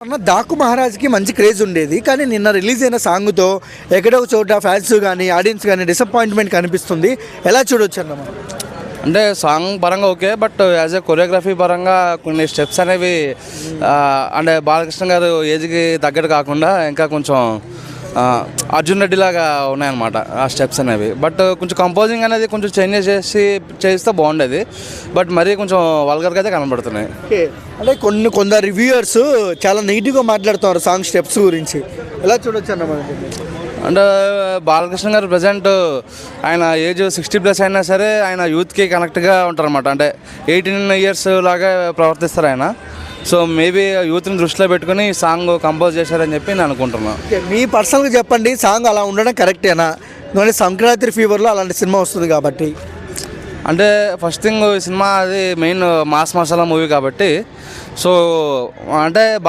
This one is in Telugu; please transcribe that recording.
అన్న డాకు మహారాజ్కి మంచి క్రేజ్ ఉండేది, కానీ నిన్న రిలీజ్ అయిన సాంగ్తో ఎక్కడో ఒక చోట ఫ్యాన్స్ కానీ ఆడియన్స్ కానీ డిసప్పాయింట్మెంట్ కనిపిస్తుంది. ఎలా చూడొచ్చు అన్న మనం? అంటే సాంగ్ పరంగా okay, but as a choreography పరంగా కొన్ని స్టెప్స్ అనేవి అంటే బాలకృష్ణ గారు ఏజ్కి తగ్గట్టు కాకుండా ఇంకా కొంచెం అర్జున్ రెడ్డి లాగా ఉన్నాయన్నమాట ఆ స్టెప్స్ అనేవి. బట్ కొంచెం కంపోజింగ్ అనేది కొంచెం చేంజెస్ చేస్తే బాగుండేది, బట్ మరీ కొంచెం వల్గర్గా అయితే కనబడుతున్నాయి. అంటే కొందరు రివ్యూయర్స్ చాలా నెగిటివ్గా మాట్లాడుతున్నారు సాంగ్ స్టెప్స్ గురించి. ఎలా చూడొచ్చు అన్న మనకి? అంటే బాలకృష్ణ గారు ప్రజెంట్ ఆయన ఏజ్ 60+ అయినా సరే ఆయన యూత్కి కనెక్ట్గా ఉంటారన్నమాట. అంటే 18 years లాగా ప్రవర్తిస్తారు ఆయన. సో మేబీ యూత్ని దృష్టిలో పెట్టుకుని సాంగ్ కంపోజ్ చేశారని చెప్పి నేను అనుకుంటున్నాను. మీ పర్సనల్గా చెప్పండి, సాంగ్ అలా ఉండడం కరెక్టేనా? ఎందుకంటే సంక్రాంతి ఫీవర్లో అలాంటి సినిమా వస్తుంది కాబట్టి. అంటే ఫస్ట్ థింగ్ సినిమా అది మెయిన్ మాస్ మసాలా మూవీ కాబట్టి, సో అంటే